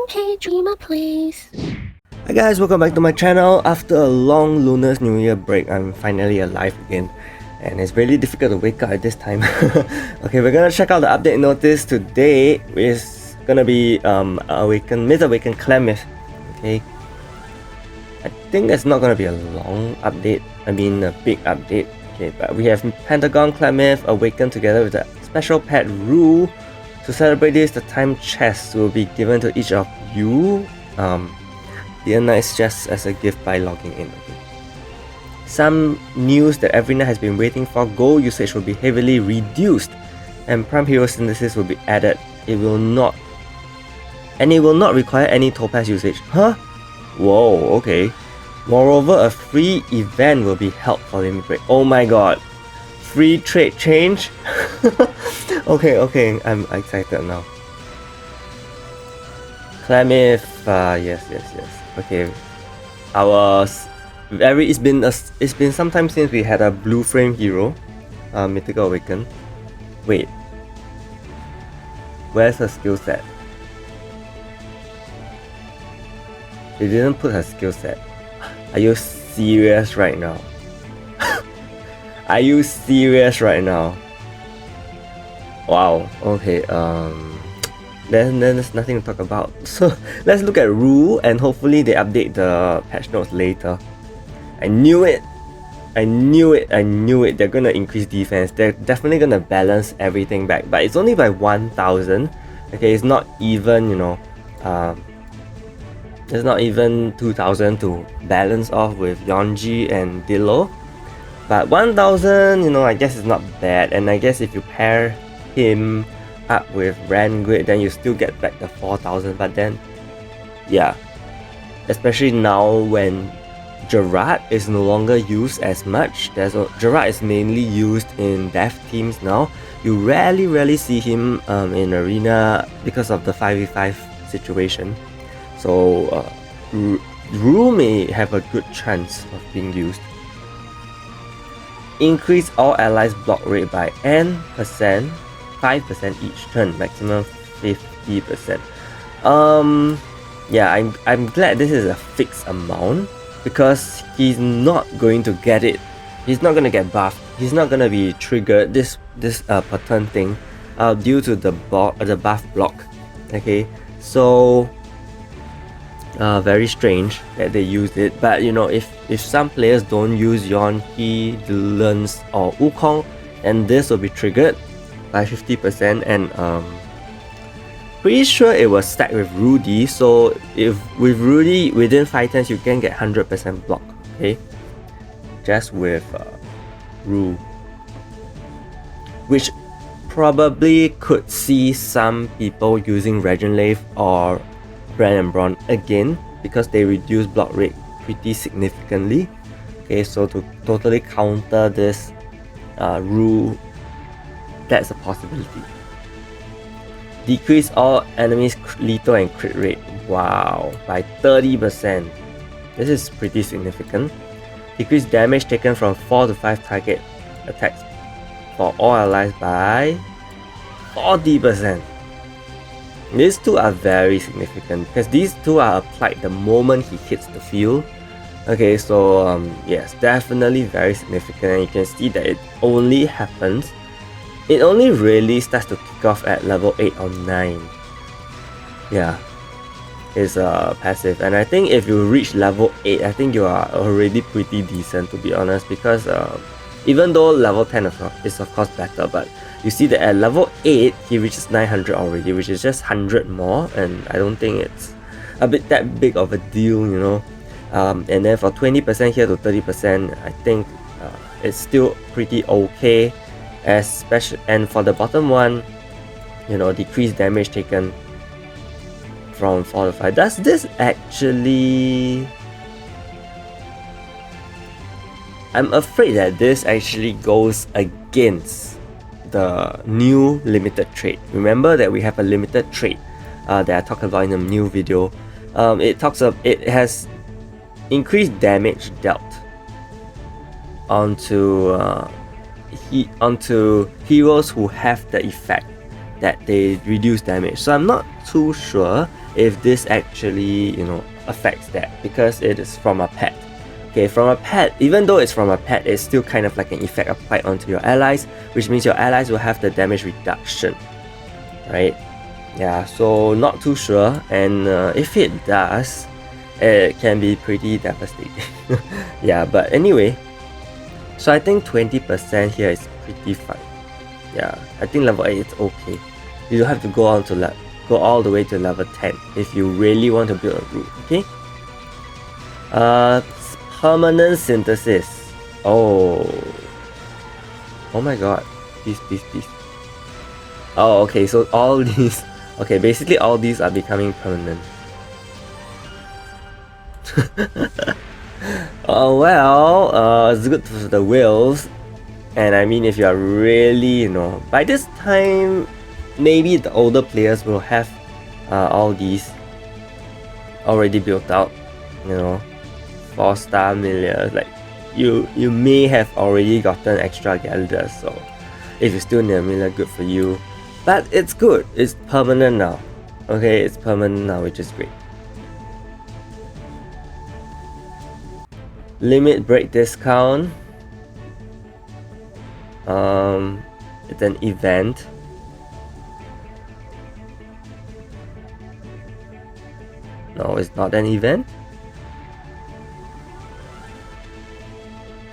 Okay, dreamer, please. Hi guys, welcome back to my channel. After a long Lunar New Year break, I'm finally alive again. And it's really difficult to wake up at this time. Okay, we're gonna check out the update notice today. It's gonna be Myth Awakening Clemyth. Okay. I think it's not gonna be a long update. I mean a big update. Okay, but we have Pentagon Clemyth awakened together with the special pet Ruu. To celebrate this, the time chest will be given to each of you. The nice just as a gift by logging in. Okay. Some news that every knight has been waiting for: gold usage will be heavily reduced, and Prime Hero Synthesis will be added. It will not require any topaz usage. Huh? Whoa, okay. Moreover, a free event will be held for limit break. Oh my god. Free trade change? Okay, I'm excited now. Clemyth, yes. Okay, it's been some time since we had a blue frame hero, Mythical Awaken. Wait, where's her skill set? They didn't put her skill set. Are you serious right now? Are you serious right now? Wow. Okay. Then there's nothing to talk about. So let's look at Ruu, and hopefully they update the patch notes later. I knew it. They're gonna increase defense. They're definitely gonna balance everything back. But it's only by 1,000. Okay, it's not even, it's not even 2,000 to balance off with Yonji and Dillo. But 1,000, I guess it's not bad. And I guess if you pair him up with Rangrid, then you still get back the 4,000. But then, yeah, especially now when Gerard is no longer used as much. Gerard is mainly used in death teams now. You rarely see him in arena because of the 5v5 situation. So Ruu may have a good chance of being used. Increase all allies block rate by n%, 5% each turn, maximum 50%. Yeah, I'm glad this is a fixed amount, because he's not going to get it. He's not gonna get buffed. He's not gonna be triggered this pattern thing due to the buff block. Okay, so very strange that they used it. But if some players don't use Yonji, Dillons or Wukong, and this will be triggered by 50%, and pretty sure it was stacked with Rudy. So if with Rudy within 5 turns you can get 100% block. Okay, just with Ruu, which probably could see some people using Regenlave or Brand and Brawn again, because they reduce block rate pretty significantly. Okay, so to totally counter this Ruu, that's a possibility. Decrease all enemies lethal and crit rate. Wow, by 30%. This is pretty significant. Decrease damage taken from 4 to 5 target attacks for all allies by 40%. These two are very significant, because these two are applied the moment he hits the field. Okay, so yes, definitely very significant, and you can see that it only really starts to kick off at level 8 or 9. Yeah, it's passive, and I think if you reach level 8, I think you are already pretty decent, to be honest, because even though level 10 is of course better, but you see that at level 8 he reaches 900 already, which is just 100 more, and I don't think it's that big of a deal, and then for 20% here to 30%, I think it's still pretty okay, especially. And for the bottom one, decrease damage taken from 4 to 5. Does this actually... I'm afraid that this actually goes against the new limited trait. Remember that we have a limited trait that I talked about in a new video. It has increased damage dealt onto heroes who have the effect. that they reduce damage. So I'm not too sure if this actually, affects that, because it is from a pet. Okay, from a pet, even though it's from a pet, it's still kind of like an effect applied onto your allies, which means your allies will have the damage reduction, right? Yeah, so not too sure, and if it does, it can be pretty devastating. Yeah, but anyway, so I think 20% here is pretty fine. Yeah, I think level 8 is okay. You don't have to go on to go all the way to level 10 if you really want to build a Ruu, okay? Permanent synthesis. Oh my god. Please. Oh, okay, so all these... Okay, basically all these are becoming permanent. Oh well, it's good for the whales. And I mean, if you are really, by this time, maybe the older players will have all these already built out, 4-star Milia. Like, you may have already gotten extra Galders, so if you're still near Milia, good for you. But it's good, it's permanent now. Okay, it's permanent now, which is great. Limit break discount. It's an event. No, it's not an event.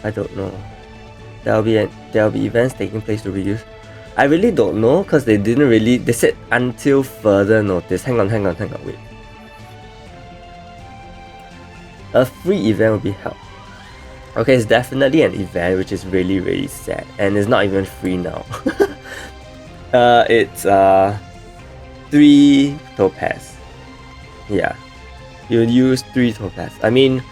I don't know. There'll be events taking place to reduce. I really don't know, because they didn't really... They said until further notice. Hang on, wait. A free event will be held. Okay, it's definitely an event, which is really, really sad. And it's not even free now. It's 3 topaz. Yeah. You'll use 3 topaz. I mean,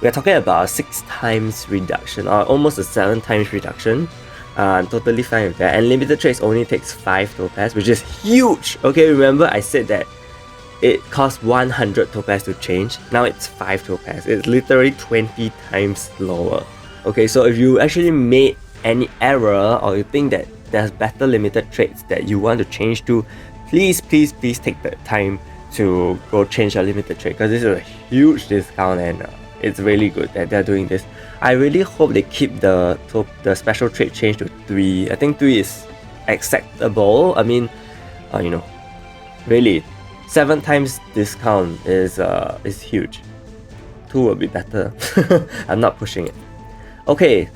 we're talking about a 6 times reduction, or almost a 7 times reduction. I'm totally fine with that. And limited trades only takes 5 topaz, which is huge. Okay, remember I said that it costs 100 topaz to change. Now it's 5 topaz. It's literally 20 times lower. Okay, so if you actually made any error, or you think that there's better limited trades that you want to change to, please take the time to go change your limited trade, because this is a huge discount, and it's really good that they're doing this. I really hope they keep the special trade change to 3. I think 3 is acceptable. I mean, really, 7 times discount is huge. 2 will be better. I'm not pushing it. Okay,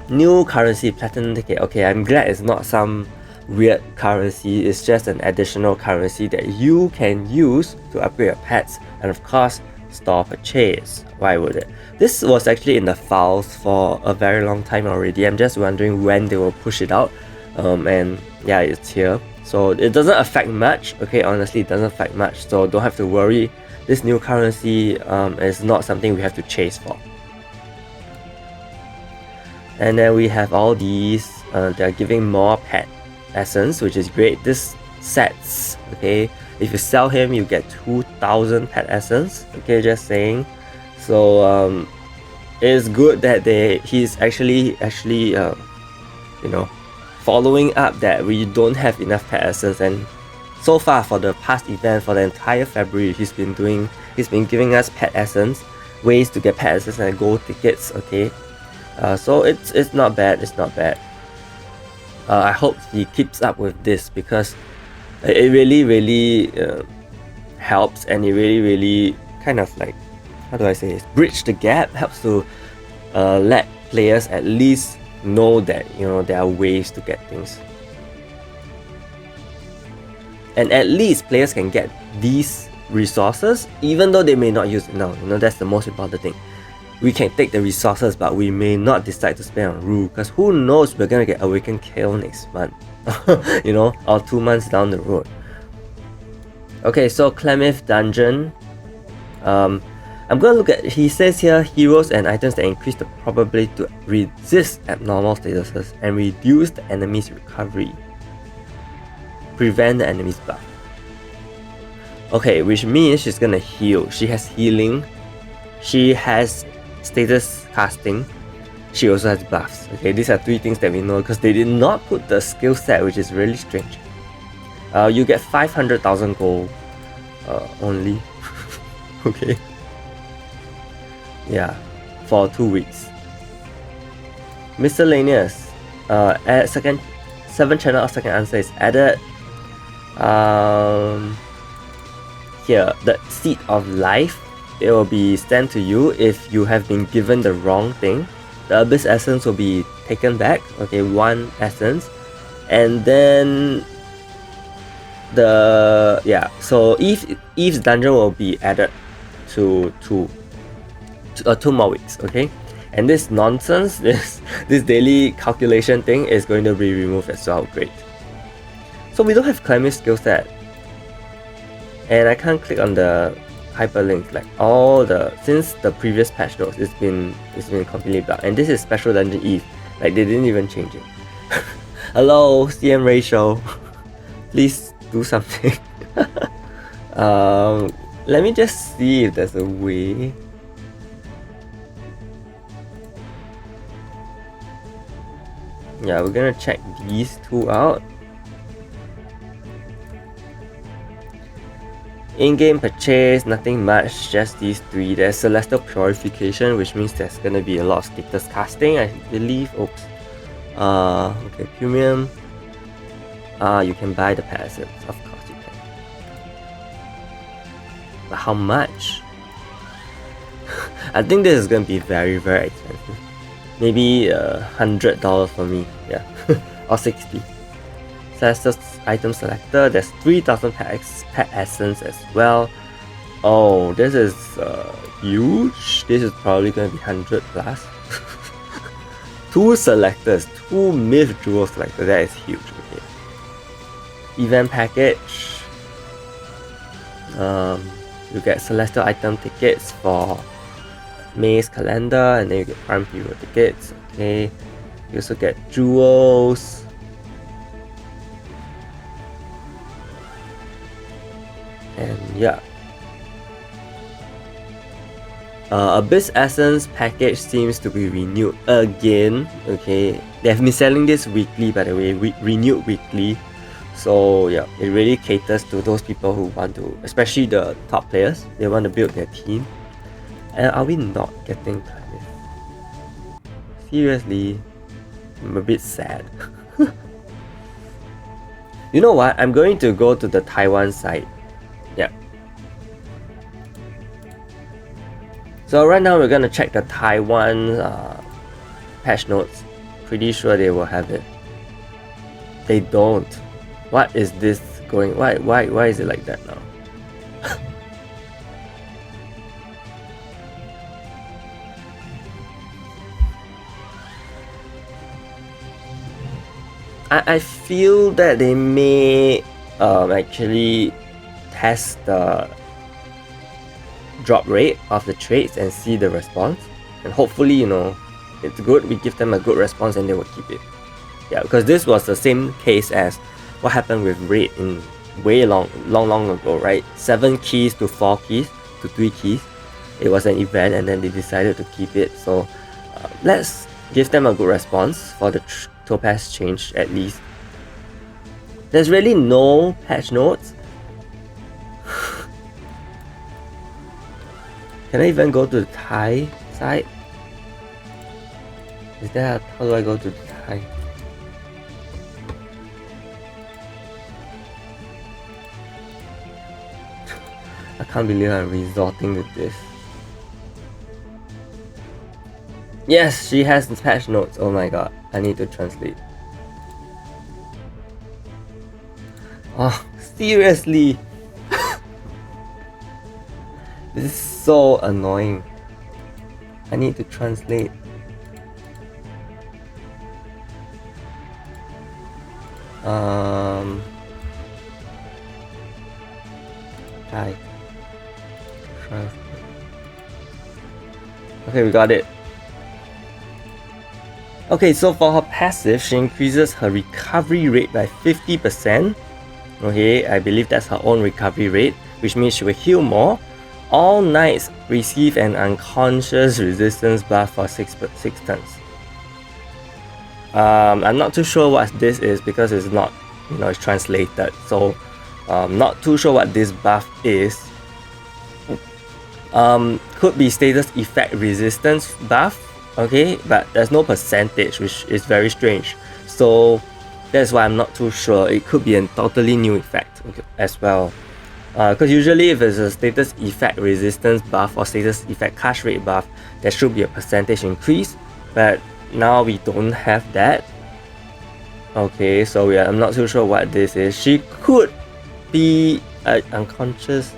new currency, platinum ticket. Okay, I'm glad it's not some weird currency. It's just an additional currency that you can use to upgrade your pets, and of course, store purchase. Why would it? This was actually in the files for a very long time already. I'm just wondering when they will push it out. And yeah, it's here. So it doesn't affect much. Okay, honestly, it doesn't affect much. So don't have to worry. This new currency is not something we have to chase for. And then we have all these. They're giving more pet essence, which is great. This sets. Okay, if you sell him, you get 2,000 pet essence. Okay, just saying. So it's good that he's actually following up that we don't have enough pet essence. And so far, for the past event, for the entire February, he's been giving us pet essence, ways to get pet essence and gold tickets. Okay, so it's not bad. I hope he keeps up with this, because it really helps, and it really kind of like, how do I say it? Bridge the gap, helps to let players at least know that there are ways to get things, and at least players can get these resources even though they may not use it now. That's the most important thing. We can take the resources, but we may not decide to spend on Ruu, because who knows, we're gonna get Awakened Kale next month. Or 2 months down the road. Okay, so Clemyth Dungeon. I'm gonna look at, he says here, heroes and items that increase the probability to resist abnormal statuses and reduce the enemy's recovery. Prevent the enemy's buff. Okay, which means she's gonna heal. She has healing. She has status casting. She also has buffs. Okay, these are 3 things that we know, because they did not put the skill set, which is really strange. You get 500,000 gold only. Okay. Yeah, for 2 weeks. Miscellaneous. Add second 7 channel of second answer is added. Here, the seed of life, it will be sent to you if you have been given the wrong thing. The abyss essence will be taken back. Okay, 1 essence, and then so Eve's dungeon will be added to 2 more weeks. Okay, and this nonsense, this daily calculation thing is going to be removed as well. Great. So we don't have Clemyth skill set, and I can't click on the hyperlink like since the previous patch notes. It's been completely blocked, and this is special dungeon Eve. Like, they didn't even change it. Hello, CM ratio. Please do something. Let me just see if there's a way. Yeah, we're gonna check these 2 out. In-game purchase, nothing much, just these 3. There's Celestial Purification, which means there's gonna be a lot of status casting, I believe. Oops. Okay, premium. You can buy the passives, of course you can. But how much? I think this is gonna be very, very expensive. Maybe $100 for me, yeah, or 60. Celestial item selector. There's 3,000 pet essence as well. Oh, this is huge. This is probably gonna be 100 plus. 2 selectors, 2 myth jewel selectors. That is huge. Okay. Event package. You get celestial item tickets for May's calendar, and then you get prime hero tickets. Okay. You also get jewels. And yeah. Abyss Essence package seems to be renewed again. Okay, they have been selling this weekly, by the way, renewed weekly. So yeah, it really caters to those people who want to, especially the top players. They want to build their team. And are we not getting Clemyth? Seriously, I'm a bit sad. You know what? I'm going to go to the Taiwan site. Yeah. So right now we're gonna check the Taiwan patch notes. Pretty sure they will have it. They don't. What is this going? Why is it like that now? I feel that they may actually test the drop rate of the traits and see the response, and hopefully, you know, it's good. We give them a good response and they will keep it. Yeah, because this was the same case as what happened with Raid in way long ago, right? 7 keys to 4 keys to 3 keys. It was an event and then they decided to keep it. So let's give them a good response for the Topaz change at least. There's really no patch notes. Can I even go to the Thai side? Is that how do I go to the Thai? I can't believe I'm resorting to this. Yes, she has the patch notes. Oh my god, I need to translate. Oh, seriously? This is so annoying. I need to translate. Hi. Okay, we got it. Okay, so for her passive, she increases her recovery rate by 50%. Okay, I believe that's her own recovery rate, which means she will heal more. All knights receive an unconscious resistance buff for 6 turns. I'm not too sure what this is because it's not is translated. So not too sure what this buff is. Could be status effect resistance buff, okay, but there's no percentage, which is very strange. So that's why I'm not too sure. It could be a totally new effect as well. Because usually if it's a status effect resistance buff or status effect cast rate buff, there should be a percentage increase, but now we don't have that. Okay, so yeah, I'm not too sure what this is. She could be unconscious.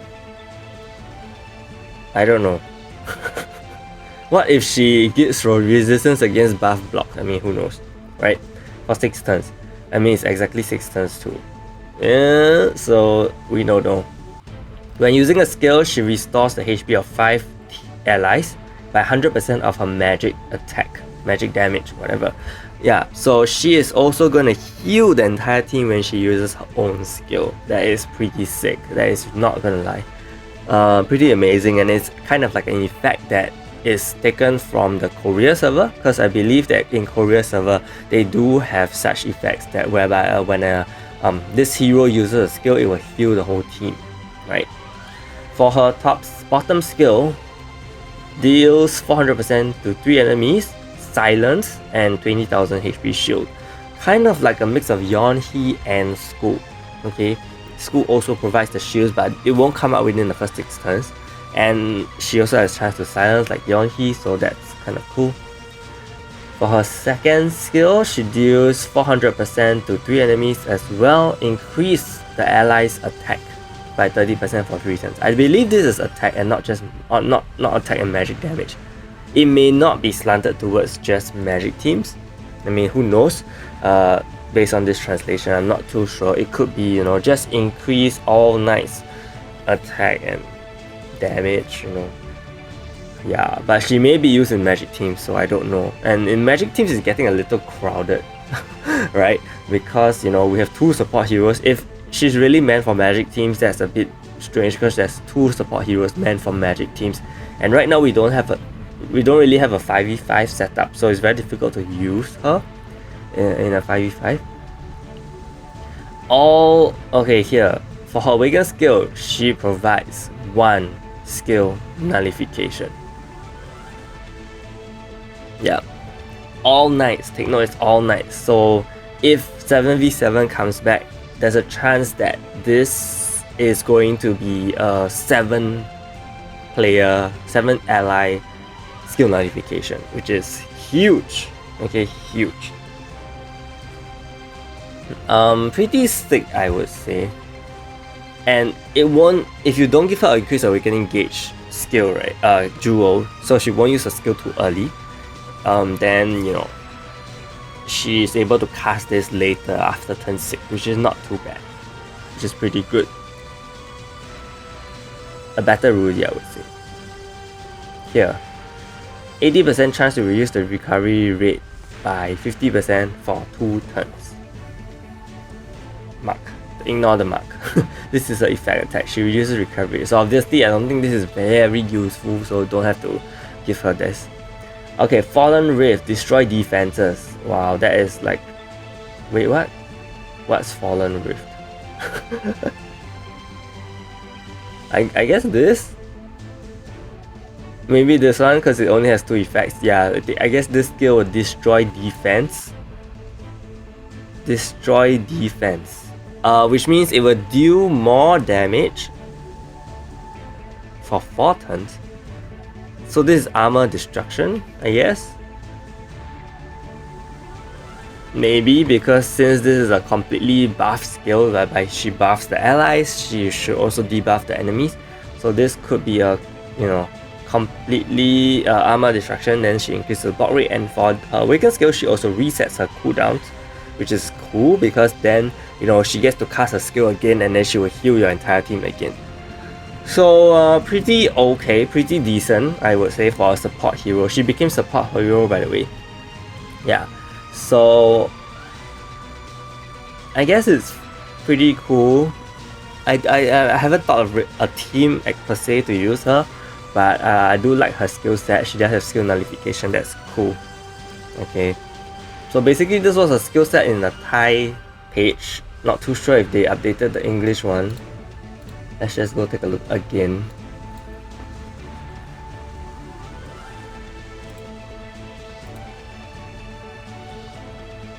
I don't know. What if she gets resistance against buff block? I mean, who knows, right? For 6 turns. I mean, it's exactly 6 turns too. Yeah, so we don't know. When using a skill, she restores the HP of 5 allies by 100% of her magic attack, magic damage, whatever. Yeah, so she is also gonna heal the entire team when she uses her own skill. That is pretty sick. That is not gonna lie. Pretty amazing, and it's kind of like an effect that is taken from the Korea server, because I believe that in Korea server they do have such effects that whereby when this hero uses a skill, it will heal the whole team, right? For her bottom skill, deals 400% to 3 enemies, silence, and 20,000 HP shield. Kind of like a mix of Yeonhee and School. Okay, School also provides the shields, but it won't come out within the first 6 turns. And she also has a chance to silence like Yeonhee, so that's kind of cool. For her second skill, she deals 400% to 3 enemies as well, increase the allies' attack by 30% for 3 turns. I believe this is attack and not just not attack and magic damage. It may not be slanted towards just magic teams. I mean, who knows? Based on this translation, I'm not too sure. It could be, just increase all knights' attack and damage, Yeah, but she may be used in magic teams, so I don't know. And in magic teams, it's getting a little crowded, right? Because, we have 2 support heroes. If she's really meant for magic teams, that's a bit strange because there's 2 support heroes meant for magic teams. And right now we don't really have a 5v5 setup, so it's very difficult to use her in a 5v5. Okay, here. For her Awaken skill, she provides 1 skill nullification. Yeah. All knights, take note, it's all knights. So if 7v7 comes back, there's a chance that this is going to be a 7 ally skill nullification, which is huge. Okay, huge. Pretty sick, I would say. And it won't, if you don't give her an increased awakening gauge skill, right, jewel, so she won't use her skill too early, then, she is able to cast this later after turn 6, which is not too bad, which is pretty good. A better Rudy, I would say. Here, 80% chance to reduce the recovery rate by 50% for 2 turns. Mark. Ignore the mark. This is an effect attack. She reduces recovery. So obviously I don't think this is very useful, so don't have to give her this. Okay, Fallen Rift, destroy defenses. Wow, that is like... Wait, what? What's Fallen Rift? I guess this? Maybe this one, because it only has 2 effects. Yeah, I guess this skill will destroy defense. Destroy defense. Which means it will deal more damage for 4 turns. So this is armor destruction, I guess. Maybe because since this is a completely buff skill whereby she buffs the allies, she should also debuff the enemies. So this could be a, completely armor destruction. Then she increases the block rate, and for her Awaken skill, she also resets her cooldowns, which is cool because then she gets to cast a skill again and then she will heal your entire team again. So pretty okay, pretty decent, I would say, for a support hero. She became support hero, by the way. Yeah, so I guess it's pretty cool. I haven't thought of a team per se to use her, but I do like her skill set. She does have skill nullification, that's cool. Okay. So basically this was a skill set in the Thai page. Not too sure if they updated the English one. Let's just go take a look again.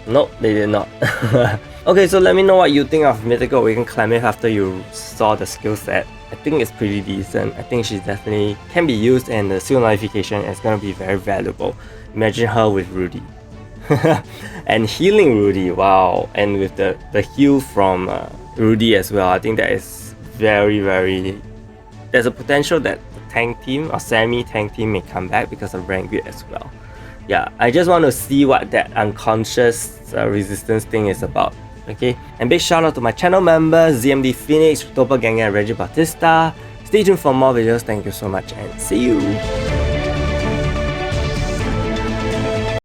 Nope, they did not. Okay, so let me know what you think of Mythical Awakening Clemyth after you saw the skill set. I think it's pretty decent. I think she definitely can be used, and the skill nullification is going to be very valuable. Imagine her with Rudy. And healing Rudy, wow. And with the heal from Rudy as well, I think that is very, very... There's a potential that the tank team or semi-tank team may come back because of rank build as well. Yeah, I just want to see what that unconscious resistance thing is about. Okay, and big shout out to my channel members, ZMD Phoenix, Doppelganger, and Reggie Batista. Stay tuned for more videos. Thank you so much and see you!